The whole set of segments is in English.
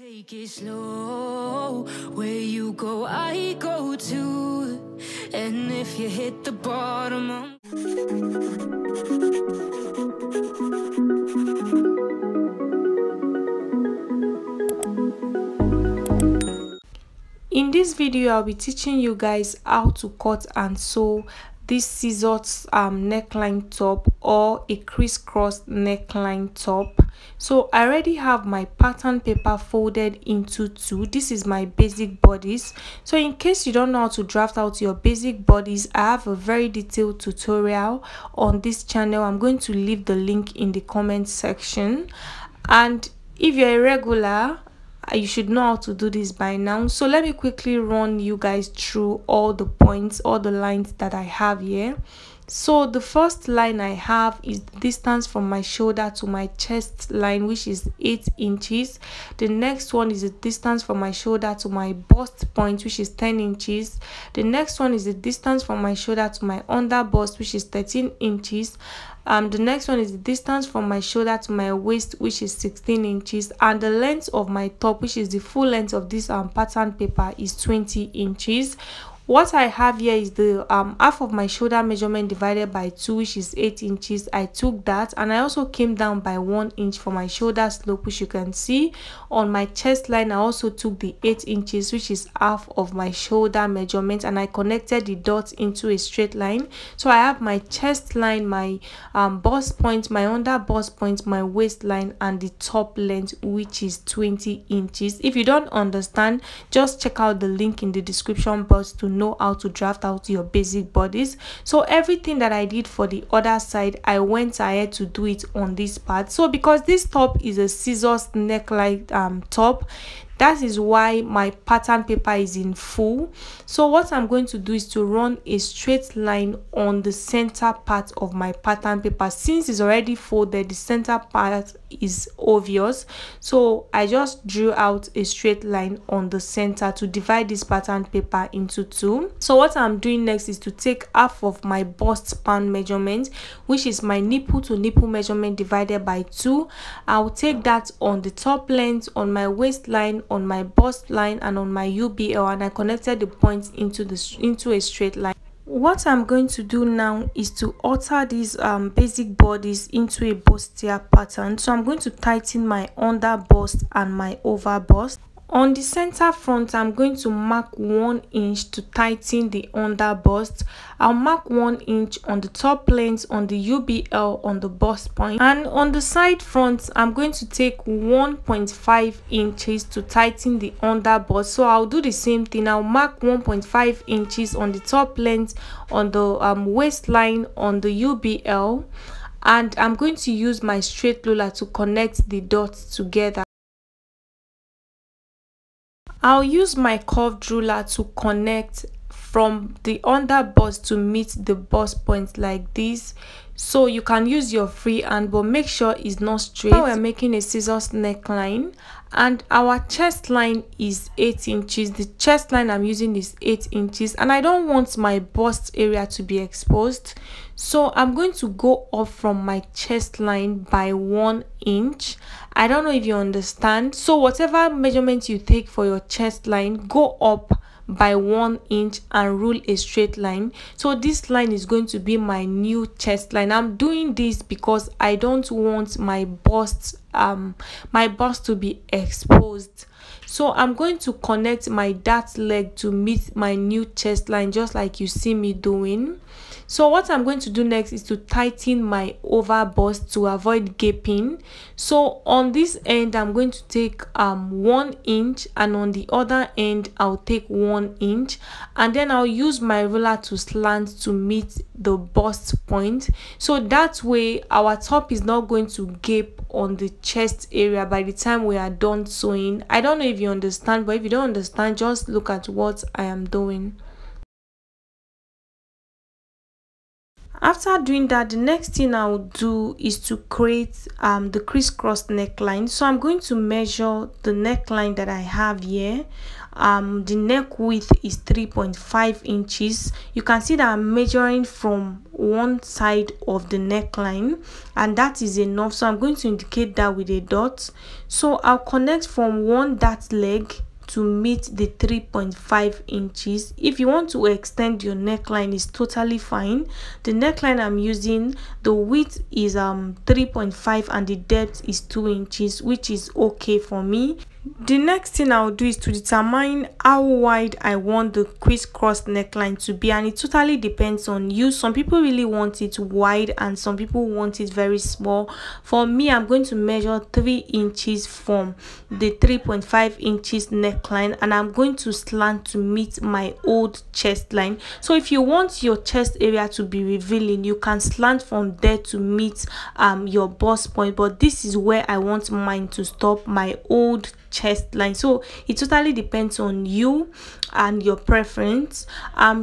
Take it slow, where you go, I go too. And if you hit the bottom, In this video, I'll be teaching you guys how to cut and sew this scissors neckline top or a crisscross neckline top. So I already have my pattern paper folded into two. This is my basic bodice. So in case you don't know how to draft out your basic bodice, I have a very detailed tutorial on this channel. I'm going to leave the link in the comment section, and if you're a regular, you should know how to do this by now. So let me quickly run you guys through all the points, all the lines that I have here. So the first line I have is the distance from my shoulder to my chest line, which is 8 inches. The next one is the distance from my shoulder to my bust point, which is 10 inches. The next one is the distance from my shoulder to my under bust, which is 13 inches. The next one is the distance from my shoulder to my waist, which is 16 inches, and the length of my top, which is the full length of this pattern paper, is 20 inches. What I have here is the half of my shoulder measurement divided by 2, which is 8 inches. I took that, and I also came down by 1 inch for my shoulder slope, which you can see. On my chest line, I also took the 8 inches, which is half of my shoulder measurement, and I connected the dots into a straight line. So I have my chest line, my bust point, my under bust point, my waistline, and the top length, which is 20 inches. If you don't understand, just check out the link in the description box to know how to draft out your basic bodies. So everything that I did for the other side, I went ahead to do it on this part. So because this top is a scissors neckline top, that is why my pattern paper is in full. So what I'm going to do is to run a straight line on the center part of my pattern paper. Since it's already folded, the center part is obvious, so I just drew out a straight line on the center to divide this pattern paper into two. So what I'm doing next is to take half of my bust span measurement, which is my nipple to nipple measurement, divided by 2. I'll take that on the top length, on my waistline, on my bust line, and on my UBL, and I connected the points into a straight line. What I'm going to do now is to alter these basic bodies into a bustier pattern. So I'm going to tighten my under bust and my over bust. On the center front, I'm going to mark 1 inch to tighten the under bust. I'll mark 1 inch on the top length, on the UBL, on the bust point. And on the side front, I'm going to take 1.5 inches to tighten the under bust. So I'll do the same thing. I'll mark 1.5 inches on the top length, on the waistline, on the UBL. And I'm going to use my straight ruler to connect the dots together. I'll use my curved ruler to connect from the under bust to meet the bust point like this. So you can use your free hand, but make sure it's not straight. Now we're making a scissors neckline, and our chest line is 8 inches. The chest line I'm using is 8 inches, and I don't want my bust area to be exposed, so I'm going to go up from my chest line by 1 inch. I don't know if you understand. So whatever measurement you take for your chest line, go up by 1 inch and rule a straight line. So this line is going to be my new chest line. I'm doing this because I don't want my bust to be exposed. So I'm going to connect my dart leg to meet my new chest line, just like you see me doing. So what I'm going to do next is to tighten my over bust to avoid gaping. So on this end, I'm going to take 1 inch, and on the other end I'll take 1 inch, and then I'll use my ruler to slant to meet the bust point. So that way our top is not going to gape on the chest area by the time we are done sewing. I don't know if you understand, but if you don't understand, just look at what I am doing. After doing that, the next thing I'll do is to create the crisscross neckline. So I'm going to measure the neckline that I have here. The neck width is 3.5 inches. You can see that I'm measuring from one side of the neckline, and that is enough. So I'm going to indicate that with a dot. So I'll connect from one dart leg to meet the 3.5 inches. If you want to extend your neckline, is totally fine. The neckline I'm using, the width is 3.5 and the depth is 2 inches, which is okay for me. The next thing I'll do is to determine how wide I want the crisscross neckline to be, and it totally depends on you. Some people really want it wide and some people want it very small. For me, I'm going to measure 3 inches from the 3.5 inches neckline, and I'm going to slant to meet my old chest line. So if you want your chest area to be revealing, you can slant from there to meet your bust point, but this is where I want mine to stop, my old chest line. So it totally depends on you and your preference.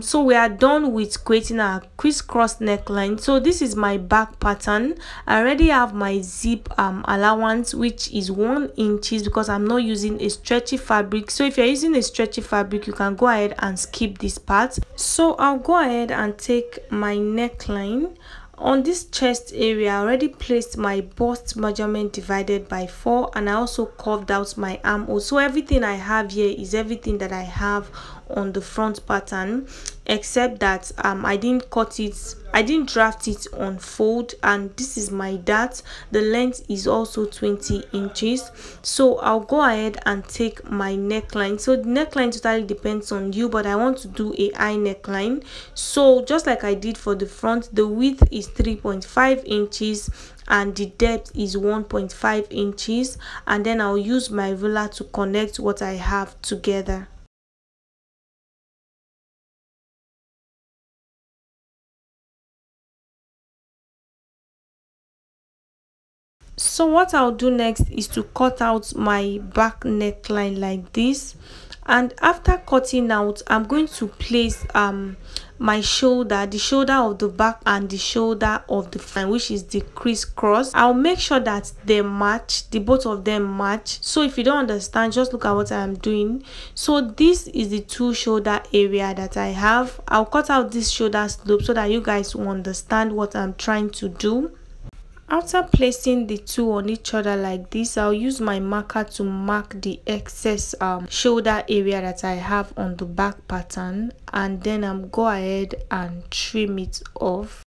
So we are done with creating our crisscross neckline. So this is my back pattern. I already have my zip allowance, which is 1 inch, because I'm not using a stretchy fabric. So if you're using a stretchy fabric, you can go ahead and skip this part. So I'll go ahead and take my neckline. On this chest area, I already placed my bust measurement divided by 4, and I also curved out my armhole. So everything I have here is everything that I have on the front pattern, except that I didn't draft it on fold, and this is my dart. The length is also 20 inches. So I'll go ahead and take my neckline. So the neckline totally depends on you, but I want to do a high neckline. So just like I did for the front, the width is 3.5 inches and the depth is 1.5 inches, and then I'll use my ruler to connect what I have together. So what I'll do next is to cut out my back neckline like this, and after cutting out, I'm going to place my shoulder, the shoulder of the back and the shoulder of the front, which is the crisscross. I'll make sure that they match, the both of them match. So if you don't understand, just look at what I'm doing. So this is the two shoulder area that I have. I'll cut out this shoulder slope so that you guys will understand what I'm trying to do. After placing the two on each other like this, I'll use my marker to mark the excess shoulder area that I have on the back pattern, and then I'm go ahead and trim it off.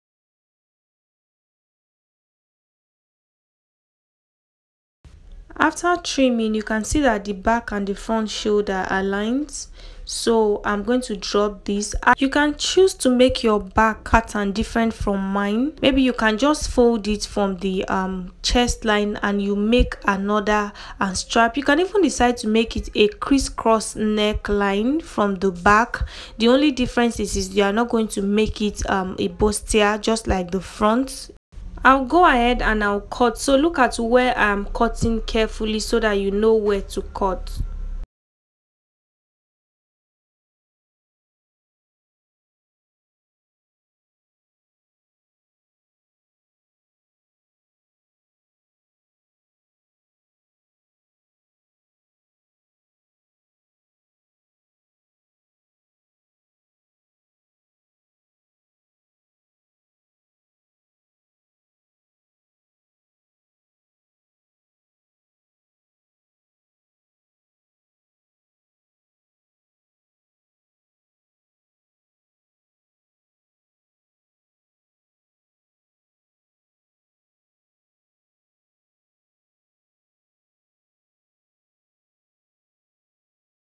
After trimming, you can see that the back and the front shoulder are aligned. So I'm going to drop this. You can choose to make your back pattern different from mine. Maybe you can just fold it from the chest line and you make another strap. You can even decide to make it a crisscross neckline from the back. The only difference is you are not going to make it a bustier just like the front. I'll go ahead and I'll cut. So look at where I'm cutting carefully so that you know where to cut.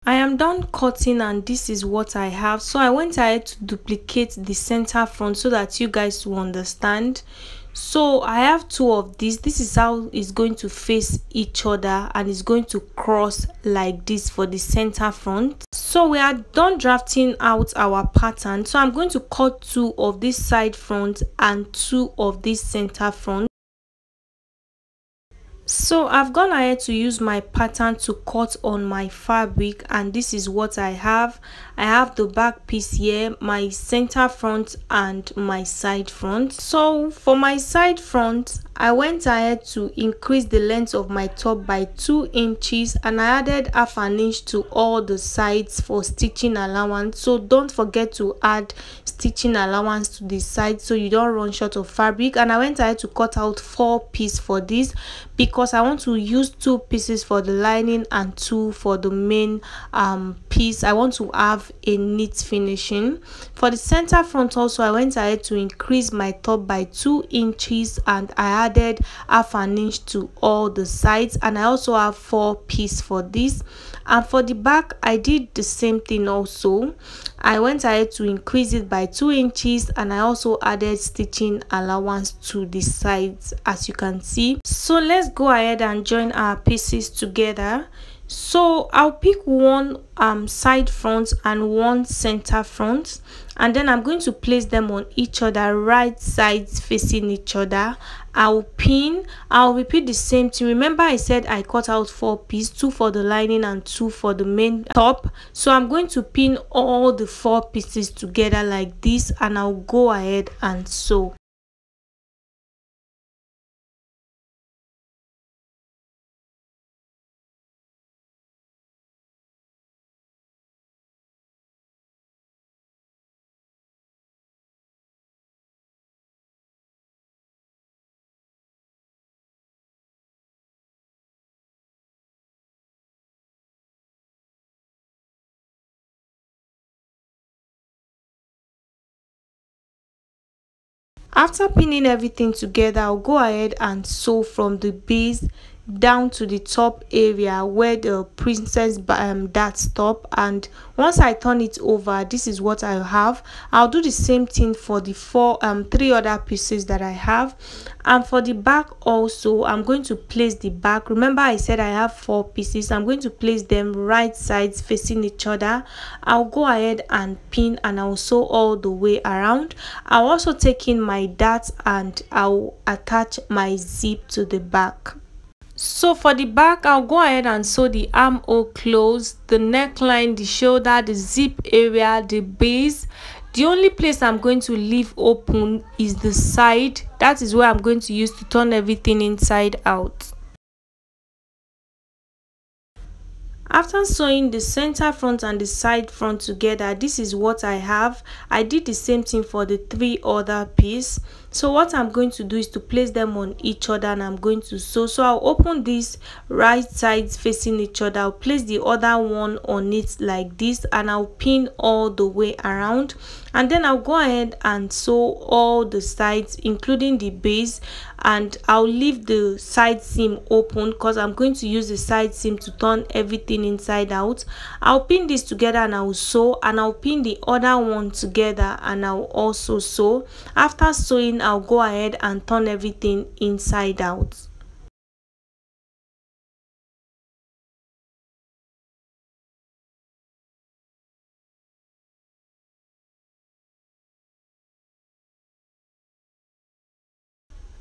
I am done cutting and this is what I have. So I went ahead to duplicate the center front so that you guys will understand. So I have two of these. This is how it's going to face each other and it's going to cross like this for the center front. So we are done drafting out our pattern. So I'm going to cut two of this side front and two of this center front. So I've gone ahead to use my pattern to cut on my fabric, and this is what I have. I have the back piece here, my center front and my side front. So for my side front, I went ahead to increase the length of my top by 2 inches, and I added half an inch to all the sides for stitching allowance. So don't forget to add stitching allowance to the side so you don't run short of fabric. And I went ahead to cut out 4 pieces for this because I want to use 2 pieces for the lining and 2 for the main piece. I want to have a neat finishing. For the center front also, I went ahead to increase my top by 2 inches, and I added half an inch to all the sides, and I also have 4 pieces for this. And for the back, I did the same thing also. I went ahead to increase it by 2 inches, and I also added stitching allowance to the sides, as you can see. So let's go ahead and join our pieces together. So I'll pick one side front and one center front, and then I'm going to place them on each other, right sides facing each other. I'll pin. I'll repeat the same thing. Remember I said I cut out 4 pieces, 2 for the lining and 2 for the main top. So I'm going to pin all the 4 pieces together like this, and I'll go ahead and sew. After pinning everything together, I'll go ahead and sew from the base down to the top area where the princess dart stop. And once I turn it over, this is what I have. I'll do the same thing for the 3 other pieces that I have. And for the back also, I'm going to place the back. Remember I said I have 4 pieces. I'm going to place them right sides facing each other. I'll go ahead and pin, and I'll sew all the way around. I'll also take in my dart and I'll attach my zip to the back. So for the back, I'll go ahead and sew the armhole close, the neckline, the shoulder, the zip area, the base. The only place I'm going to leave open is the side. That is where I'm going to use to turn everything inside out. After sewing the center front and the side front together, this is what I have. I did the same thing for the 3 other pieces. So what I'm going to do is to place them on each other, and I'm going to sew. So I'll open this right sides facing each other. I'll place the other one on it like this, and I'll pin all the way around. And then I'll go ahead and sew all the sides, including the base, and I'll leave the side seam open because I'm going to use the side seam to turn everything inside out. I'll pin this together and I'll sew, and I'll pin the other one together and I'll also sew. After sewing, I'll go ahead and turn everything inside out.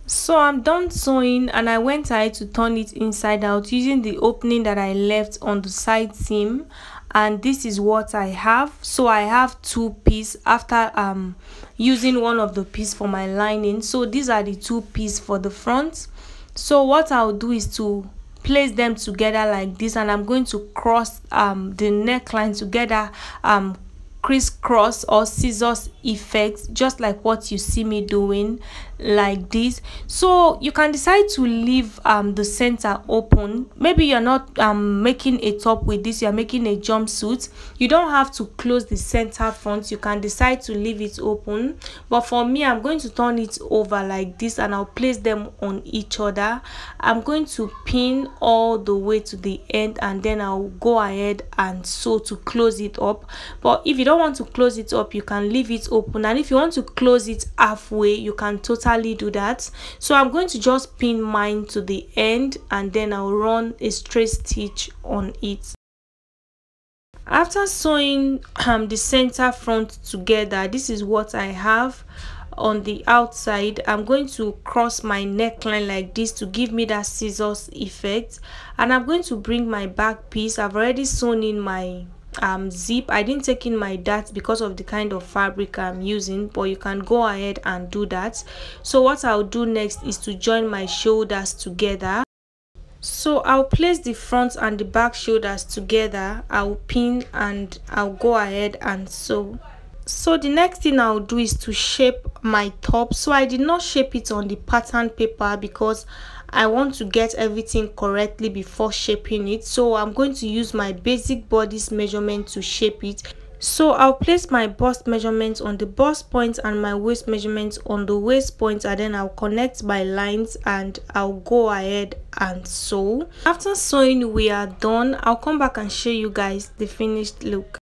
So I'm done sewing, and I went ahead to turn it inside out using the opening that I left on the side seam, and this is what I have. So I have 2 pieces after using one of the pieces for my lining. So these are the 2 pieces for the front. So what I'll do is to place them together like this, and I'm going to cross the neckline together, crisscross or scissors effect, just like what you see me doing like this. So you can decide to leave the center open. Maybe you're not making a top with this, you're making a jumpsuit. You don't have to close the center front. You can decide to leave it open, but for me, I'm going to turn it over like this, and I'll place them on each other. I'm going to pin all the way to the end, and then I'll go ahead and sew to close it up. But if you don't want to close it up, you can leave it open, and if you want to close it halfway, you can totally do that. So I'm going to just pin mine to the end, and then I'll run a straight stitch on it. After sewing the center front together, this is what I have. on the outside, I'm going to cross my neckline like this to give me that scissors effect. And I'm going to bring my back piece. I've already sewn in my zip. I didn't take in my dart because of the kind of fabric I'm using, but you can go ahead and do that. So what I'll do next is to join my shoulders together. So I'll place the front and the back shoulders together. I'll pin and I'll go ahead and sew. So the next thing I'll do is to shape my top. So I did not shape it on the pattern paper because I want to get everything correctly before shaping it. So I'm going to use my basic bodice measurement to shape it. So I'll place my bust measurement on the bust point and my waist measurement on the waist point, and then I'll connect my lines and I'll go ahead and sew. After sewing, we are done. I'll come back and show you guys the finished look.